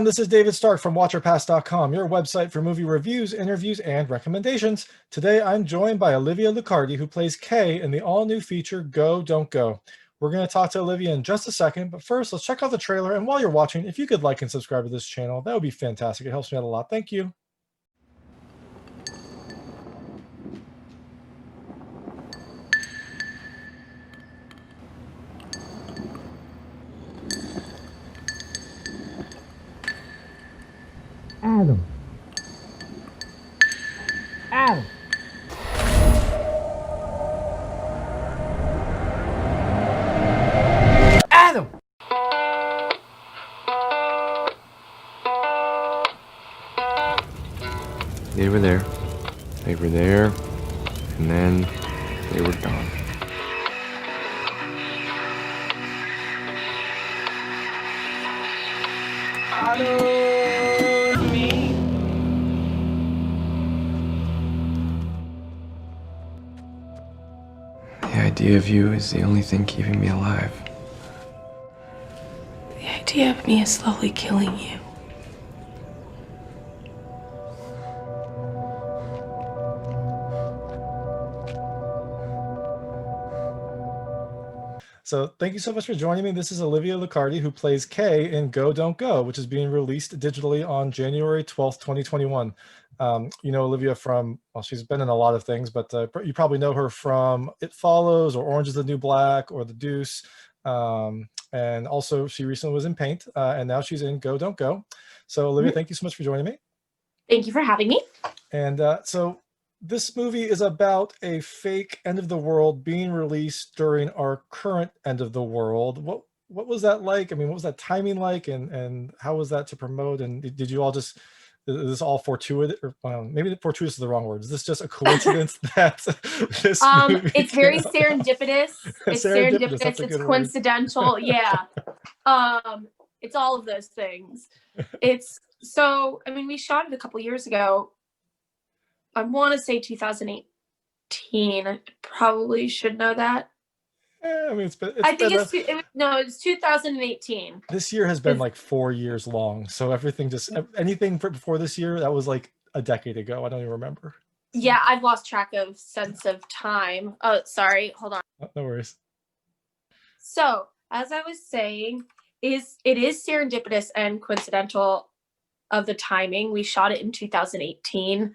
this is David Stark from WatcherPass.com, your website for movie reviews, interviews, and recommendations. Today, I'm joined by Olivia Luccardi, who plays Kay in the all-new feature, Go, Don't Go. We're going to talk to Olivia in just a second, but first, let's check out the trailer, and while you're watching, if you could like and subscribe to this channel, that would be fantastic. It helps me out a lot. Thank you. Adam. Adam. Adam. They were there. They were there. And then they were gone. The idea of you is the only thing keeping me alive. The idea of me is slowly killing you. So thank you so much for joining me. This is Olivia Luccardi, who plays Kay in Go, Don't Go, which is being released digitally on January 12th, 2021. You know Olivia from, well, she's been in a lot of things, but you probably know her from It Follows or Orange is the New Black or The Deuce. And also she recently was in Paint, and now she's in Go, Don't Go. So Olivia, thank you so much for joining me. Thank you for having me. And so this movie is about a fake end of the world being released during our current end of the world. What was that like? I mean, what was that timing like, and how was that to promote? And did you all just, is this all fortuitous, or maybe fortuitous is the wrong word? Is this just a coincidence that this movie it's very serendipitous. It's Serendipitous, that's serendipitous. a It's good word. coincidental. Yeah. It's all of those things. So, I mean, we shot it a couple years ago. I want to say 2018. I probably should know that. I mean, it's it's 2018. This year has been like 4 years long, so everything just, anything before this year, that was like a decade ago. I don't even remember. Yeah, I've lost track of sense of time. Oh, sorry, hold on. No worries. So, as I was saying, it is serendipitous and coincidental of the timing. We shot it in 2018,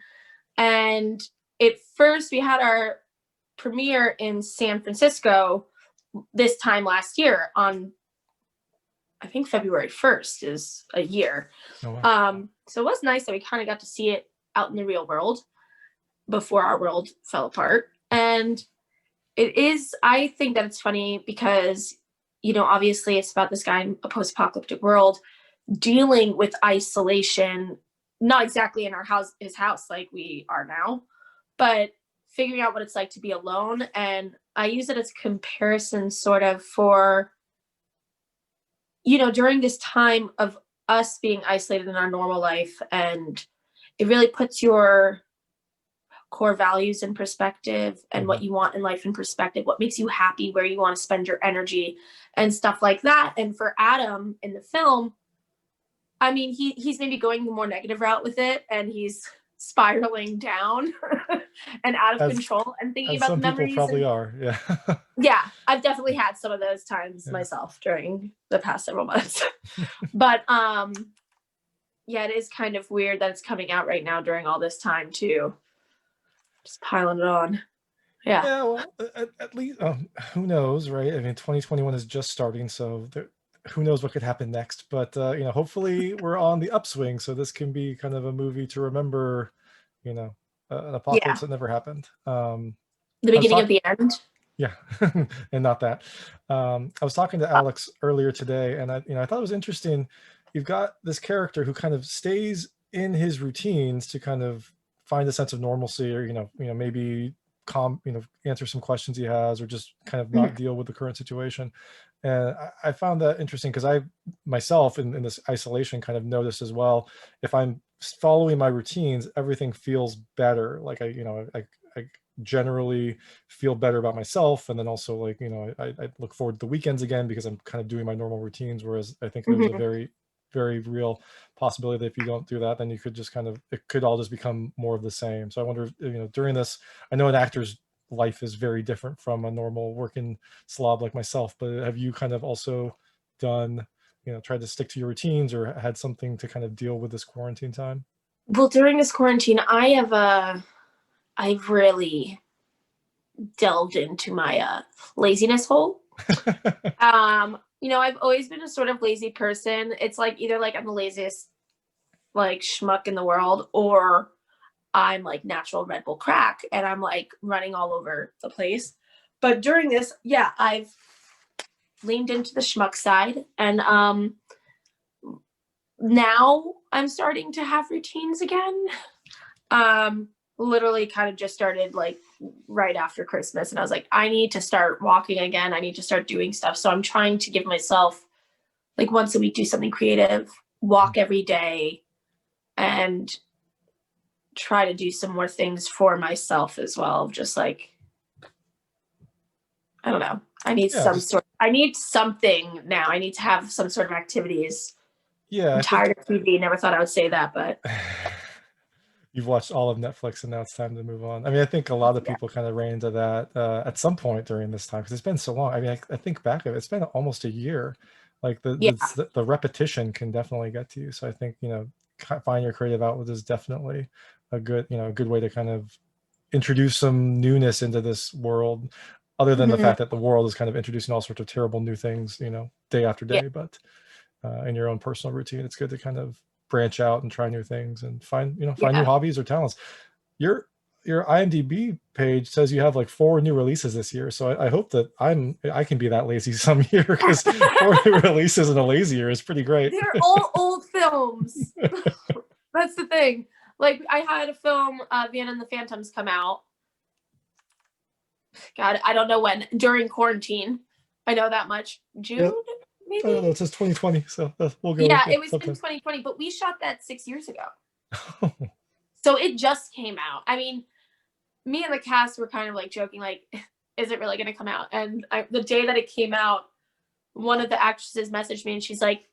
and at first we had our premiere in San Francisco this time last year on, I think, February 1st is a year. Oh, wow. So it was nice that we kind of got to see it out in the real world before our world fell apart. And I think that it's funny because, you know, obviously it's about this guy in a post-apocalyptic world dealing with isolation, not exactly in his house like we are now, but figuring out what it's like to be alone. And I use it as a comparison sort of for, you know, during this time of us being isolated in our normal life, and it really puts your core values in perspective and what you want in life in perspective, what makes you happy, where you want to spend your energy and stuff like that. And for Adam in the film, I mean, he's maybe going the more negative route with it, and he's spiraling down and out of control and thinking about the memories. Some people probably are, yeah. Yeah, I've definitely had some of those times myself during the past several months. But yeah, it is kind of weird that it's coming out right now during all this time too. Just piling it on. Yeah. Yeah, well, at least, who knows, right? I mean, 2021 is just starting, so who knows what could happen next, but you know, hopefully we're on the upswing, so this can be kind of a movie to remember, you know, an apocalypse that never happened. The beginning of the end. Yeah. And not that. I was talking to Alex earlier today, and I thought it was interesting. You've got this character who kind of stays in his routines to kind of find a sense of normalcy, or maybe answer some questions he has, or just kind of not deal with the current situation. And I found that interesting because I myself in this isolation kind of noticed as well, if I'm following my routines, everything feels better. Like I generally feel better about myself. And then also, like, I look forward to the weekends again because I'm kind of doing my normal routines. Whereas I think there was a very very real possibility that if you don't do that, then you could just kind of, it could all just become more of the same. So I wonder, during this, I know an actor's life is very different from a normal working slob like myself, but have you kind of also done, tried to stick to your routines or had something to kind of deal with this quarantine time? Well, during this quarantine, I've really delved into my laziness hole. I've always been a sort of lazy person. It's like either like I'm the laziest like schmuck in the world, or I'm like natural Red Bull crack and I'm like running all over the place. But during this, yeah, I've leaned into the schmuck side, and now I'm starting to have routines again. Literally kind of just started like right after Christmas, and I was like, I need to start walking again. I need to start doing stuff. So I'm trying to give myself like once a week, do something creative, walk every day, and try to do some more things for myself as well. Just like, I don't know. I need I need something now. I need to have some sort of activities. Yeah. I'm tired of TV. Never thought I would say that, but you've watched all of Netflix and now it's time to move on. I mean, I think a lot of people kind of ran into that at some point during this time, because it's been so long. I mean, I think back of it, it's been almost a year. Like the repetition can definitely get to you. So I think, find your creative outlet is definitely a good, a good way to kind of introduce some newness into this world, other than the fact that the world is kind of introducing all sorts of terrible new things, day after day. But in your own personal routine, it's good to kind of branch out and try new things and find new hobbies or talents. Your IMDb page says you have like 4 new releases this year. So I hope that I can be that lazy some year, because 4 new releases in a lazy year is pretty great. They're all old films. That's the thing. Like I had a film, Vienna and the Phantoms, come out. God, I don't know when, during quarantine. I know that much. June, maybe? Oh, it says 2020, so we'll go. Yeah, it was sometime in 2020, but we shot that 6 years ago. So it just came out. I mean, me and the cast were kind of like joking, like, is it really going to come out? And the day that it came out, one of the actresses messaged me and she's like,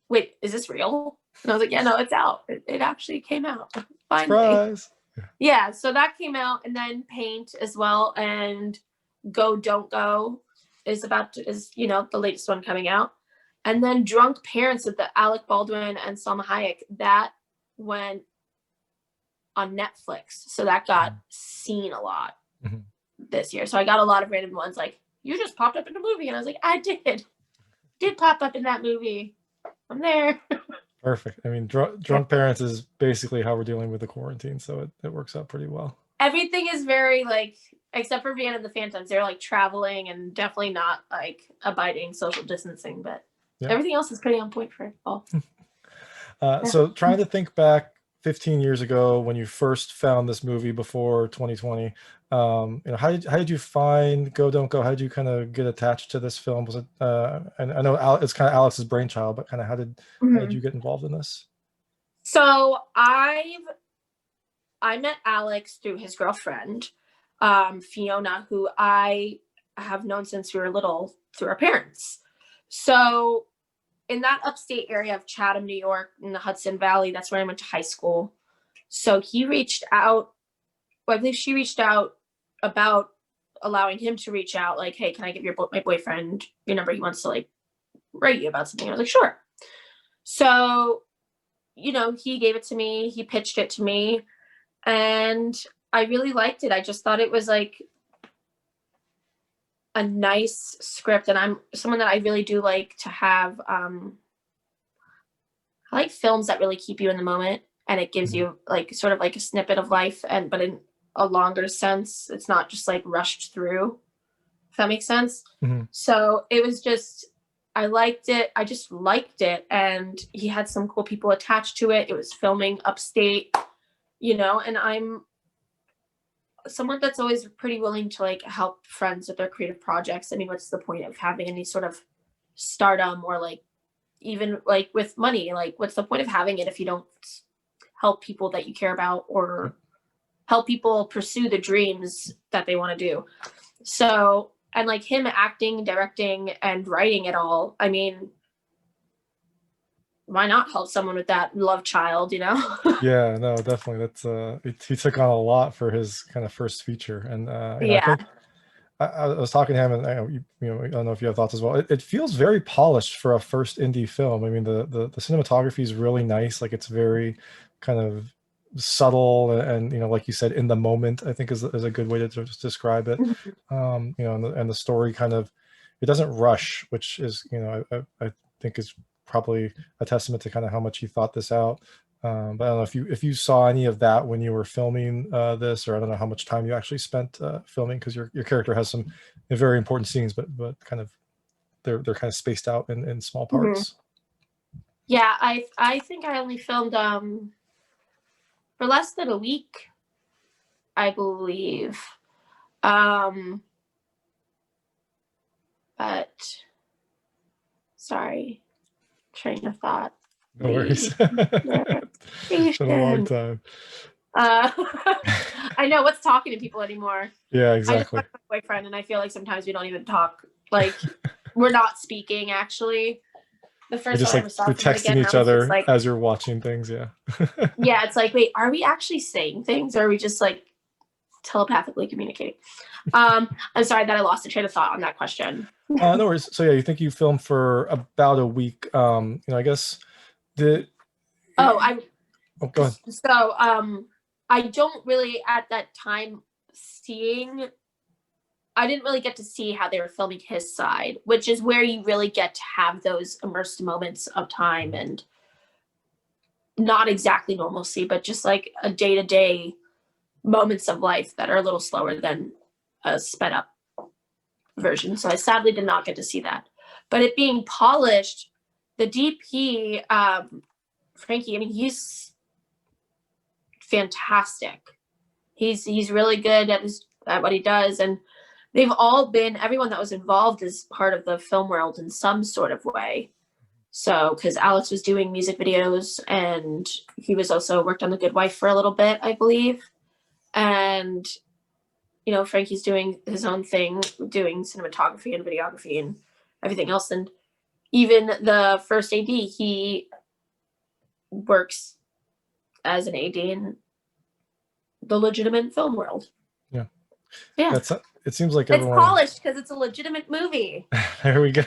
wait, is this real? And I was like, yeah, no, it's out. It actually came out. Finally. Surprise. Yeah, so that came out, and then Paint as well, and Go Don't Go is the latest one coming out. And then Drunk Parents with the Alec Baldwin and Salma Hayek, that went on Netflix. So that got seen a lot this year. So I got a lot of random ones like, you just popped up in a movie. And I was like, I did pop up in that movie. I'm there. Perfect. I mean, Drunk Parents is basically how we're dealing with the quarantine. So it works out pretty well. Everything is very like, except for Vienna and the Phantoms, they're like traveling and definitely not like abiding social distancing, but everything else is pretty on point for all. So trying to think back 15 years ago when you first found this movie before 2020, how did you find Go Don't Go? How did you kind of get attached to this film? Was it and I know it's kind of Alex's brainchild, but kind of how did you get involved in this? So I met Alex through his girlfriend, Fiona, who I have known since we were little through our parents. So in that upstate area of Chatham, New York, in the Hudson Valley, that's where I went to high school. So he reached out, I believe she reached out about allowing him to reach out, like, hey, can I give my boyfriend your number? He wants to like write you about something. I was like, sure. So, he gave it to me, he pitched it to me, and I really liked it. I just thought it was like a nice script, and I'm someone that I really do like to have I like films that really keep you in the moment, and it gives you like sort of like a snippet of life, but in a longer sense. It's not just like rushed through, if that makes sense. So it was just, I liked it. I just liked it, and he had some cool people attached to it. It was filming upstate, and I'm someone that's always pretty willing to like help friends with their creative projects. I mean, what's the point of having any sort of stardom, or like even like with money? Like, what's the point of having it if you don't help people that you care about, or help people pursue the dreams that they want to do? So, and like him acting, directing, and writing it all, I mean, why not help someone with that love child, you know? Yeah, no, definitely. That's he took on a lot for his kind of first feature, and I Yeah. think I was talking to him, and I don't know if you have thoughts as well. It feels very polished for a first indie film. I mean, the cinematography is really nice. Like, it's very kind of subtle, and like you said, in the moment, I think is a good way to just describe it. Mhm. And the story kind of, it doesn't rush, which is, I think is probably a testament to kind of how much he thought this out. But I don't know if you saw any of that when you were filming this, or I don't know how much time you actually spent filming, because your character has some very important scenes, but kind of they're kind of spaced out in small parts. Yeah, I think I only filmed for less than a week, I believe. But sorry, train of thought. No worries. It's been a long Patient. time. I know, what's talking to people anymore. Yeah, I just exactly. talked to my boyfriend, and I feel like sometimes we don't even talk. Like, we're not speaking, actually. The You're first just time I like ever saw you're someone texting again, I each was just other like, as you're watching things. Yeah. yeah, it's like, wait, are we actually saying things, or are we just like telepathically communicating? I'm sorry that I lost the train of thought on that question. No worries. So yeah, you think you filmed for about a week. I guess the Oh, go ahead. so I don't really at that time I didn't really get to see how they were filming his side, which is where you really get to have those immersed moments of time and not exactly normalcy, but just like a day-to-day moments of life that are a little slower than a sped up version. So I sadly did not get to see that. But it being polished, the DP, Frankie, I mean, he's fantastic. He's really good at what he does, and they've all been, everyone that was involved is part of the film world in some sort of way. So, because Alex was doing music videos, and he was also worked on The Good Wife for a little bit, I believe. And Frankie's doing his own thing, doing cinematography and videography and everything else. And even the first AD, he works as an AD in the legitimate film world. Yeah. Yeah. It seems like It's everyone. polished because it's a legitimate movie. There we go.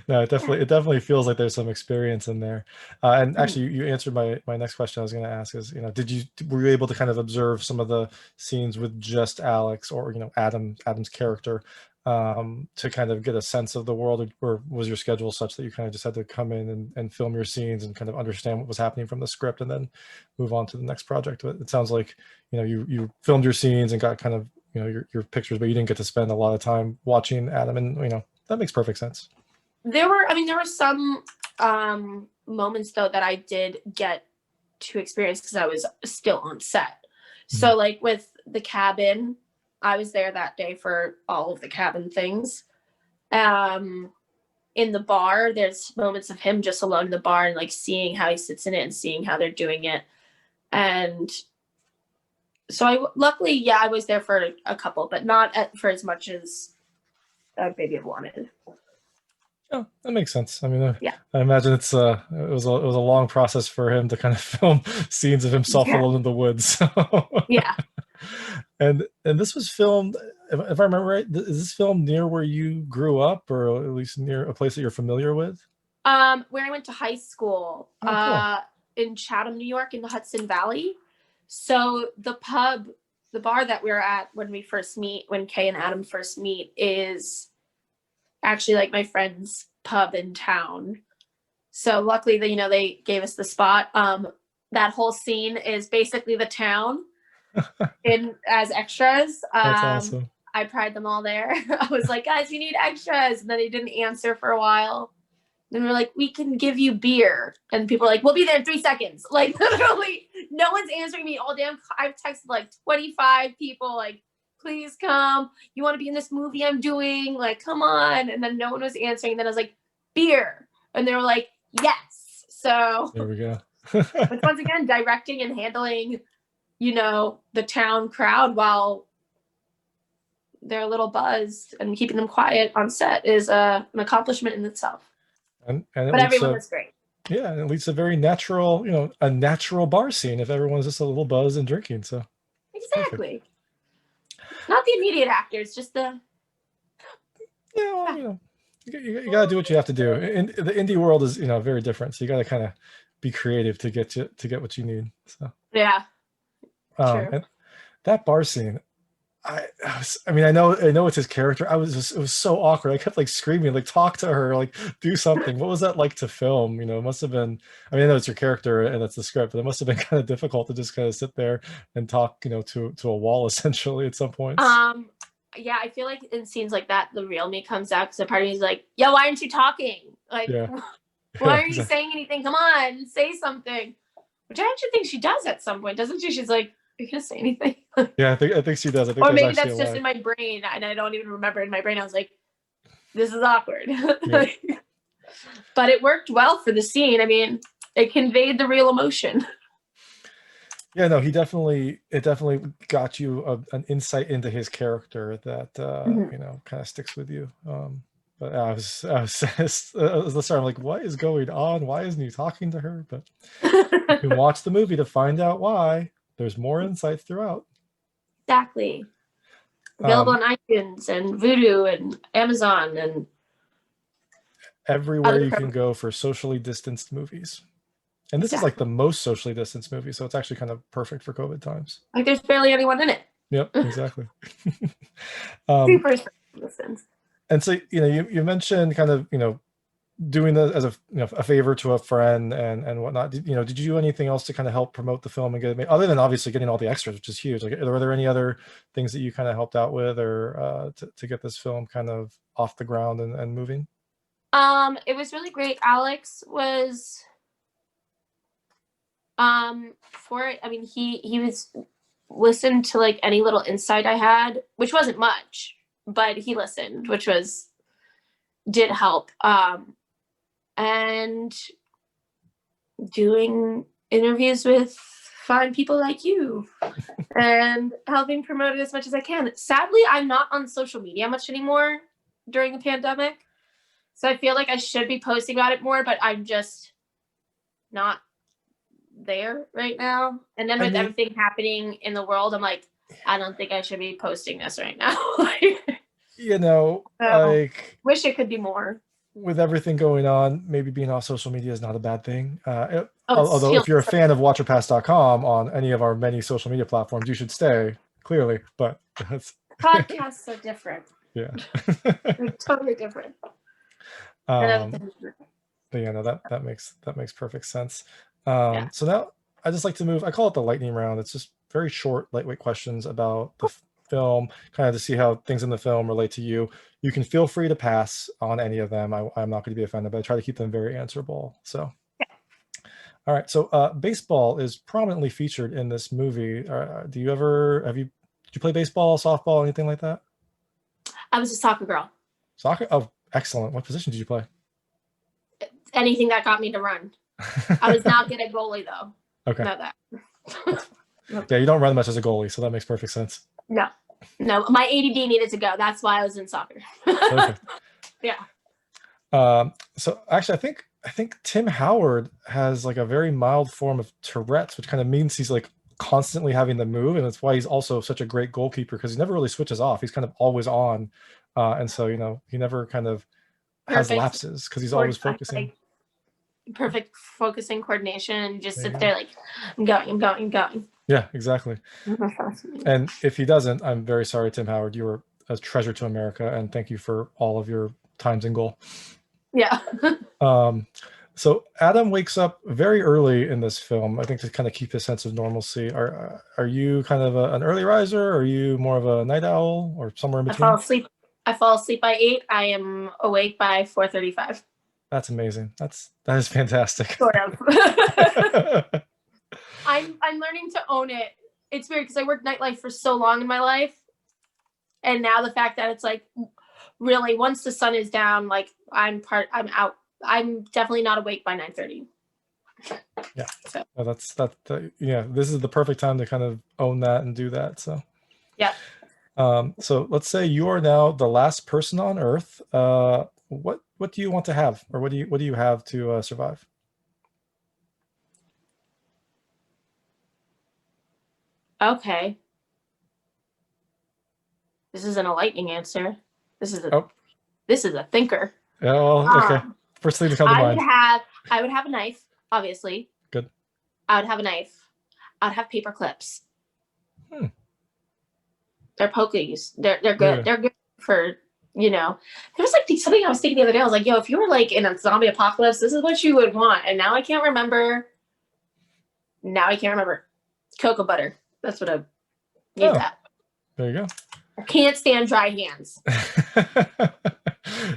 No, it definitely feels like there's some experience in there. And actually, you answered my next question. I was going to ask is, were you able to kind of observe some of the scenes with just Alex, or Adam's character, to kind of get a sense of the world, or was your schedule such that you kind of just had to come in and film your scenes and kind of understand what was happening from the script and then move on to the next project? But it sounds like you filmed your scenes and got kind of your pictures, but you didn't get to spend a lot of time watching Adam, and that makes perfect sense. There were some moments though that I did get to experience because I was still on set. So like with the cabin, I was there that day for all of the cabin things. In the bar, there's moments of him just alone in the bar and like seeing how he sits in it and seeing how they're doing it. And so luckily, I was there for a couple, but not for as much as I maybe have wanted. Oh, that makes sense. I mean, Yeah. I imagine it was a long process for him to kind of film scenes of himself alone in the woods. So. Yeah. And this was filmed, if I remember right, is this filmed near where you grew up, or at least near a place that you're familiar with? Where I went to high school, cool. in Chatham, New York, in the Hudson Valley. So the bar that we were at when Kay and Adam first meet, is actually like my friend's pub in town. So luckily they gave us the spot. That whole scene is basically the town as extras. That's awesome. I pried them all there. I was like, guys, we need extras. And then they didn't answer for a while. Then we're like, we can give you beer. And people are like, we'll be there in 3 seconds. Like, literally, no one's answering me all damn. I've texted like 25 people, like, please come. You want to be in this movie I'm doing? Like, come on. And then no one was answering. And then I was like, beer. And they were like, yes. So there we go. but once again, directing and handling, the town crowd while they're a little buzzed and keeping them quiet on set is an accomplishment in itself. And it But leads everyone to, was great. yeah, and it leads to very natural, a natural bar scene if everyone's just a little buzzed and drinking. So Exactly. Not the immediate actors, just the. Yeah, well, you got to do what you have to do. And the indie world is, very different. So you got to kind of be creative to get what you need. So Yeah. True. and that bar scene, I know it's his character. It was so awkward. I kept like screaming, like talk to her, like do something. What was that like to film? It must have been. I know it's your character and that's the script, but it must have been kind of difficult to just kind of sit there and talk, to a wall essentially at some points. Yeah, I feel like in scenes like that, the real me comes out because the part of me is like, "Yo, why aren't you talking? Like, Yeah. why aren't you saying anything? Come on, say something." Which I actually think she does at some point, doesn't she? She's like, "Are you gonna say anything?" Yeah, I think she does. I think or there's maybe actually that's a just line. in my brain, and I don't even remember. In my brain, I was like, "This is awkward," Yeah. but it worked well for the scene. I mean, it conveyed the real emotion. Yeah, no, it definitely got you an insight into his character that kind of sticks with you. But I was I'm like, what is going on? Why isn't he talking to her? But you can watch the movie to find out why. There's more insights throughout. Exactly. Available on iTunes and Vudu and Amazon and everywhere you can go for socially distanced movies. And this is like the most socially distanced movie, so it's actually kind of perfect for COVID times. Like there's barely anyone in it. Yep, exactly. Super distance. And so, you mentioned kind of, doing that as a favor to a friend and whatnot. Did you do anything else to kind of help promote the film and get it made, other than obviously getting all the extras, which is huge? Like, are there any other things that you kind of helped out with or to get this film kind of off the ground and moving? It was really great. Alex was for it. I mean, he was listened to like any little insight I had, which wasn't much, but he listened, which did help. And doing interviews with fine people like you and helping promote it as much as I can. Sadly, I'm not on social media much anymore during the pandemic. So I feel like I should be posting about it more, but I'm just not there right now. And then with everything happening in the world, I'm like, I don't think I should be posting this right now. Wish it could be more. With everything going on, maybe being off social media is not a bad thing. Although if you're a fan of watcherpass.com on any of our many social media platforms, you should stay, clearly. But podcasts are different. Yeah. They're totally different. But yeah, no, that makes perfect sense. So now I just like to move, I call it the lightning round. It's just very short, lightweight questions about the film, kind of to see how things in the film relate to you. You can feel free to pass on any of them. I'm not going to be offended, but I try to keep them very answerable. So, all right. So baseball is prominently featured in this movie. Did you play baseball, softball, anything like that? I was a soccer girl. Soccer? Oh, excellent. What position did you play? Anything that got me to run. I was not good at goalie though. Okay. Not that. Yeah, you don't run much as a goalie, so that makes perfect sense. No, my ADD needed to go. That's why I was in soccer. Yeah. So actually, I think Tim Howard has like a very mild form of Tourette's, which kind of means he's like constantly having to move, and that's why he's also such a great goalkeeper, because he never really switches off. He's kind of always on, and so he never kind of has lapses because he's always focusing. Perfect focusing coordination, and just sit there like, I'm going. Yeah, exactly. And if he doesn't, I'm very sorry, Tim Howard. You were a treasure to America, and thank you for all of your times in goal. Yeah. So Adam wakes up very early in this film, I think, to kind of keep his sense of normalcy. Are you kind of an early riser? Or are you more of a night owl, or somewhere in between? I fall asleep by 8. I am awake by 4:35. That's amazing. That is fantastic. Sort of. I'm learning to own it. It's weird because I worked nightlife for so long in my life, and now the fact that it's like, really, once the sun is down, like I'm out. I'm definitely not awake by 9:30. Yeah. So. Well, yeah. This is the perfect time to kind of own that and do that. So. Yeah. So let's say you are now the last person on Earth. what do you want to have, or what do you have to survive? Okay. This isn't a lightning answer. This is a thinker. Yeah, well, okay. First thing to come to mind. I would have a knife, obviously. Good. I would have a knife. I would have paper clips. They're pokies. They're good. Yeah. They're good for, you know. There was like something I was thinking the other day. I was like, yo, if you were like in a zombie apocalypse, this is what you would want. And now I can't remember. Cocoa butter. That's what I need. That. There you go. I can't stand dry hands.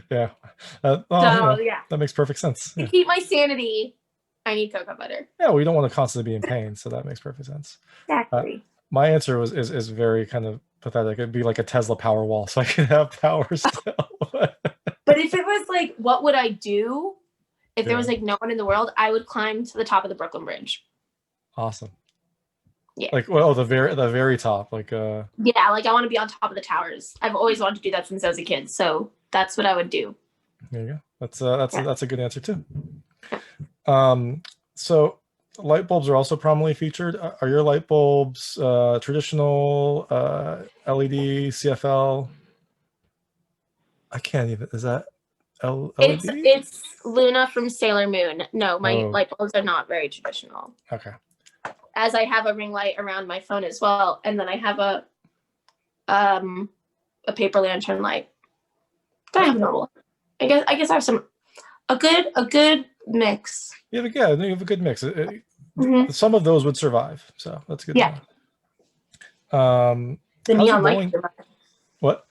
Yeah. Yeah. That makes perfect sense. To keep my sanity, I need cocoa butter. Yeah, well, you don't want to constantly be in pain, so that makes perfect sense. Exactly. My answer is very kind of pathetic. It'd be like a Tesla Powerwall, so I could have power still. But if it was like, what would I do? If there was like no one in the world, I would climb to the top of the Brooklyn Bridge. Awesome. Yeah. Like, well, the very top, like yeah, like I want to be on top of the towers. I've always wanted to do that since I was a kid, so that's what I would do. There you go. That's a good answer too. So light bulbs are also prominently featured. Are your light bulbs traditional, LED, CFL? I can't even. Is that LED? It's Luna from Sailor Moon. No, my light bulbs are not very traditional. Okay. As I have a ring light around my phone as well, and then I have a paper lantern light. I have normal. I guess I have a good mix. You have a good mix. Some of those would survive, so that's good. Yeah. The neon light. What?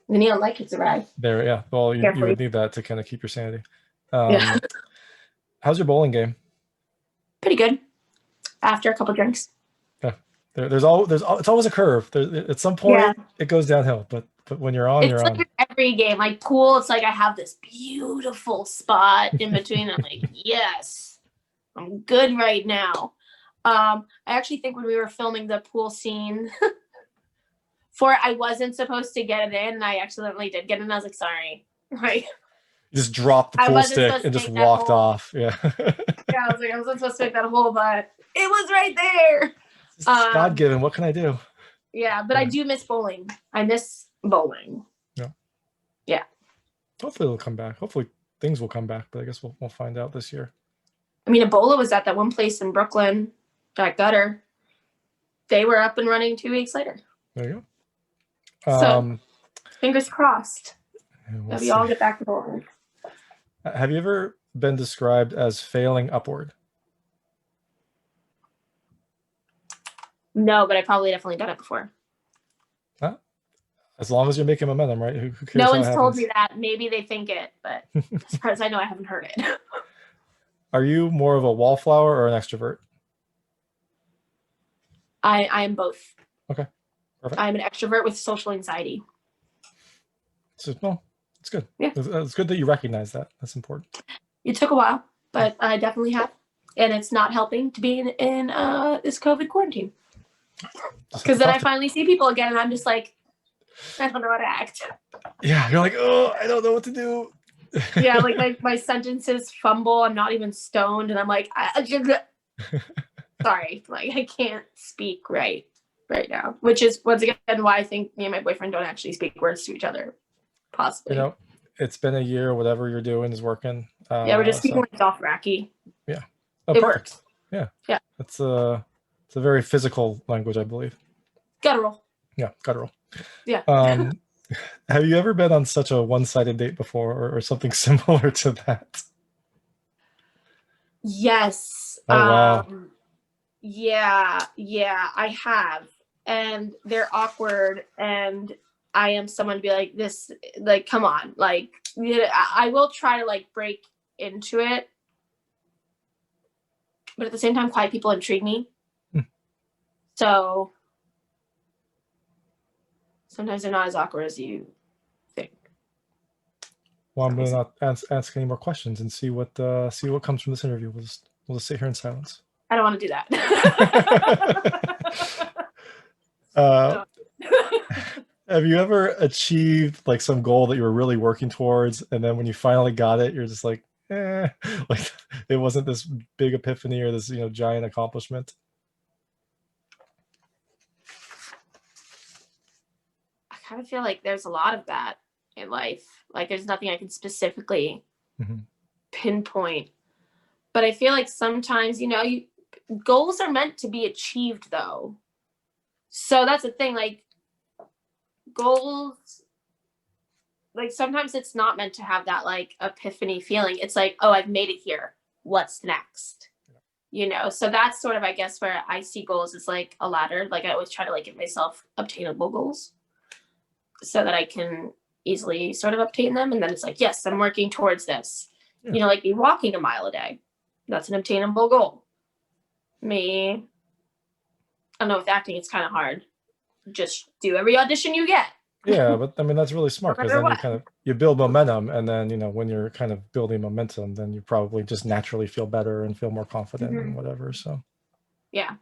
The neon light could survive. There, yeah. Well, you would need that to kind of keep your sanity. How's your bowling game? Pretty good. After a couple drinks. Yeah. It's always a curve. At some point it goes downhill, but when you're on, you're on. Every game, like pool, it's like I have this beautiful spot in between. I'm like, yes, I'm good right now. I actually think when we were filming the pool scene I wasn't supposed to get it in, and I accidentally did get it, and I was like, sorry. Right. You just dropped the pool stick and just walked off. Yeah. Yeah, I was like, I wasn't supposed to make that hole, but it was right there. It's God-given. What can I do? Yeah, but I do miss bowling. I miss bowling. Yeah. Yeah. Hopefully it'll come back. Hopefully things will come back, but I guess we'll find out this year. I mean, Ebola was at that one place in Brooklyn, that gutter. They were up and running 2 weeks later. There you go. So fingers crossed that we all get back to bowling. Have you ever been described as failing upward? No, but I probably definitely done it before. Huh? As long as you're making momentum, right? Who cares? No one's told me that. Maybe they think it, but as far as I know, I haven't heard it. Are you more of a wallflower or an extrovert? I am both. Okay. Perfect. I'm an extrovert with social anxiety. So, well, it's good. Yeah. It's good that you recognize that. That's important. It took a while, but I definitely have. And it's not helping to be in this COVID quarantine. Because then I finally see people again, and I'm just like, I don't know how to act. Yeah, you're like, oh, I don't know what to do. Yeah, like my sentences fumble. I'm not even stoned, and I'm like, sorry, like I can't speak right now. Which is once again why I think me and my boyfriend don't actually speak words to each other. Possibly. It's been a year. Whatever you're doing is working. Yeah, we're just speaking like Dothraki. Yeah, it works. Yeah, yeah. It's a very physical language, I believe. Guttural. Yeah, guttural. Yeah. Have you ever been on such a one-sided date before, or something similar to that? Yes. Oh, wow. Yeah, I have, and they're awkward, and I am someone to be like, this, like, come on, like, I will try to like break into it, but at the same time, quiet people intrigue me. So sometimes they're not as awkward as you think. Well, I'm going to not ask any more questions and see what comes from this interview. We'll just sit here in silence. I don't want to do that. Have you ever achieved like some goal that you were really working towards, and then when you finally got it, you're just like, eh, like it wasn't this big epiphany or this, giant accomplishment? I kind of feel like there's a lot of that in life. Like there's nothing I can specifically Mhm. pinpoint. But I feel like sometimes, goals are meant to be achieved though. So that's the thing, like goals, like sometimes it's not meant to have that like epiphany feeling. It's like, oh, I've made it here. What's next? So that's sort of, I guess, where I see goals as like a ladder. Like I always try to like give myself obtainable goals so that I can easily sort of obtain them. And then it's like, yes, I'm working towards this. Yeah. Like me walking a mile a day. That's an obtainable goal. Me, I don't know, with acting, it's kind of hard. Just do every audition you get. Yeah, but I mean that's really smart, No because matter then you what. kind of you build momentum, and then when you're kind of building momentum, then you probably just naturally feel better and feel more confident and whatever. So Yeah.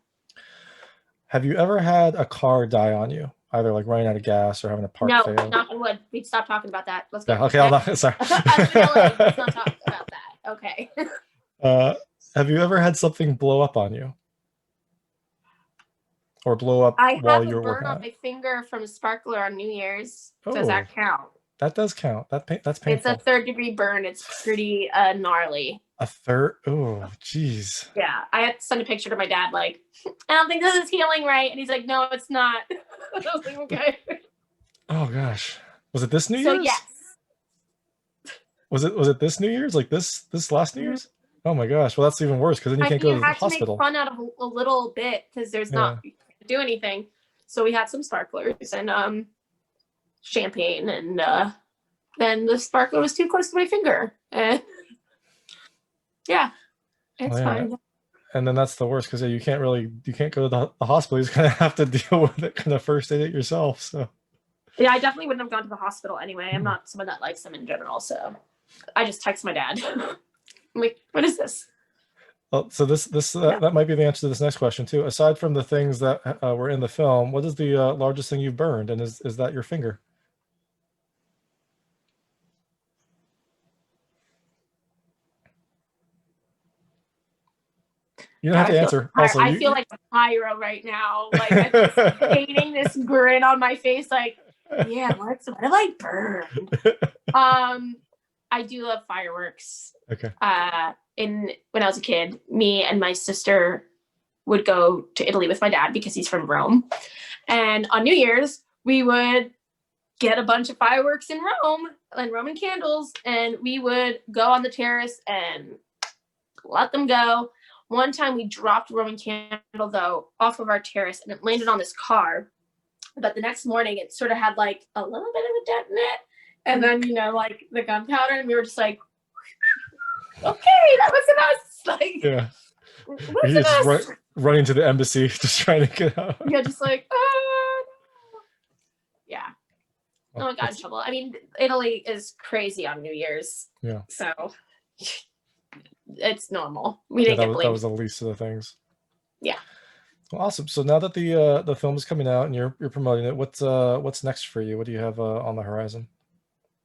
have you ever had a car die on you, either like running out of gas or having a part No, fail? knock on wood. We'd stop talking about that. Let's go. Yeah, okay, I'm not sorry. Us in LA, let's not talk about that. Okay. uh, have you ever had something blow up on you, or blow up I while have a you're burn working on on it? my finger from a sparkler on New Year's. Does Oh, that count? that does count. That's It's a painful. 3rd-degree burn. It's pretty gnarly. A third. Oh, geez. Yeah. I had to send a picture to my dad, like, I don't think this is healing right. And he's like, no, it's not. I was like, okay. Oh gosh. Was it this New So Year's? yes. Was it this New Year's? Like this last New Mhm. Year's? Oh my gosh. Well, that's even worse, because then you I can't mean, go you to the had to make hospital. fun out of a little bit because there's Yeah. not, you can't do anything. So we had some sparklers and champagne, and then the sparkler was too close to my finger. And yeah, it's Oh, yeah. fine. And then that's the worst, because you can't go to the hospital. You just kind of have to deal with it, kind of first aid it yourself. So Yeah, I definitely wouldn't have gone to the hospital anyway. I'm not someone that likes them in general, so I just text my dad. I'm like, what is this? well, so that might be the answer to this next question too. Aside from the things that were in the film, what is the largest thing you've burned, and is that your finger? You don't have to answer. Also, I feel like a pyro right now. Like I'm just painting this grin on my face. Like, yeah, what have I burned? I do love fireworks. Okay. When I was a kid, me and my sister would go to Italy with my dad because he's from Rome, and on New Year's we would get a bunch of fireworks in Rome and Roman candles, and we would go on the terrace and let them go. One time we dropped a Roman candle though off of our terrace, and it landed on this car. But the next morning it sort of had like a little bit of a dent in it, and then like the gunpowder, and we were just like, okay, that wasn't us. Like, Yeah. wasn't us. Running to the embassy, just trying to get out. Yeah, just like, oh, no. Yeah. Well, I got in trouble. I mean, Italy is crazy on New Year's. Yeah. So it's normal. We didn't get blamed. That was the least of the things. Yeah. Well, awesome. So now that the film is coming out and you're promoting it, what's next for you? What do you have on the horizon?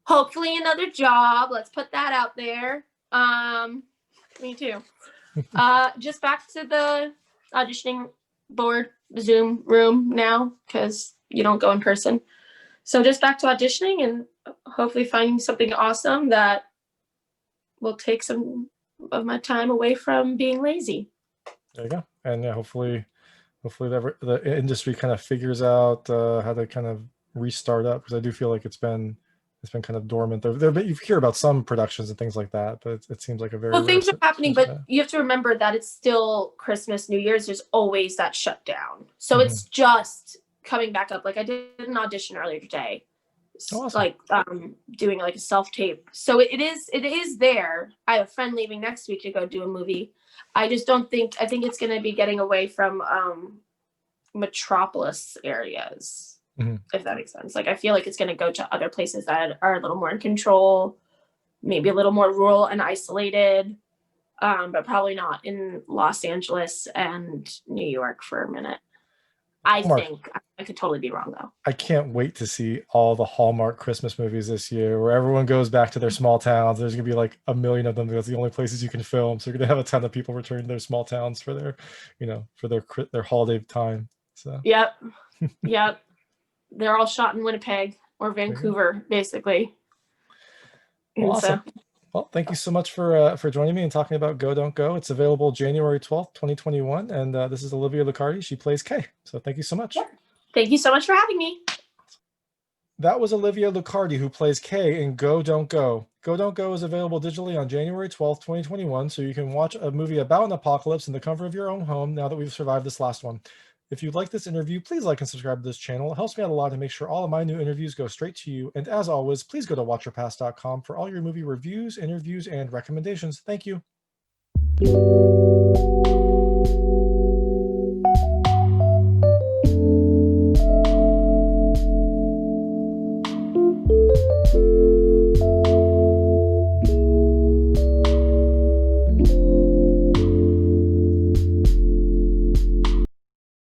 Hopefully another job. Let's put that out there. Me too. Just back to the auditioning board, Zoom room now, because you don't go in person. So just back to auditioning and hopefully finding something awesome that will take some of my time away from being lazy. There you go. And yeah, hopefully the industry kind of figures out how to kind of restart up, because I do feel like it's been kind of dormant. You hear about some productions and things like that, but it seems like a very things are happening, but you have to remember that it's still Christmas, New Year's. There's always that shutdown, so it's just coming back up. Like I did an audition earlier today, awesome. Like doing like a self tape. So it is there. I have a friend leaving next week to go do a movie. I think it's going to be getting away from metropolis areas. If that makes sense. Like I feel like it's going to go to other places that are a little more in control, maybe a little more rural and isolated, but probably not in Los Angeles and New York for a minute. I Hallmark. think. I could totally be wrong though. I can't wait to see all the Hallmark Christmas movies this year, where everyone goes back to their small towns. There's gonna be like a million of them because the only places you can film. So you're gonna have a ton of people return to their small towns for their, for their holiday time. So Yep. Yep. They're all shot in Winnipeg or Vancouver, basically. Well, And awesome. Well, thank you so much for joining me and talking about Go Don't Go. It's available January 12th, 2021, and this is Olivia Luccardi. She plays Kay. So thank you so much. Thank you so much for having me. That was Olivia Luccardi, who plays Kay in Go Don't Go. Go Don't Go is available digitally on January 12th, 2021, so you can watch a movie about an apocalypse in the comfort of your own home now that we've survived this last one. If you like this interview, please like and subscribe to this channel. It helps me out a lot to make sure all of my new interviews go straight to you. And as always, please go to watchyourpast.com for all your movie reviews, interviews, and recommendations. Thank you.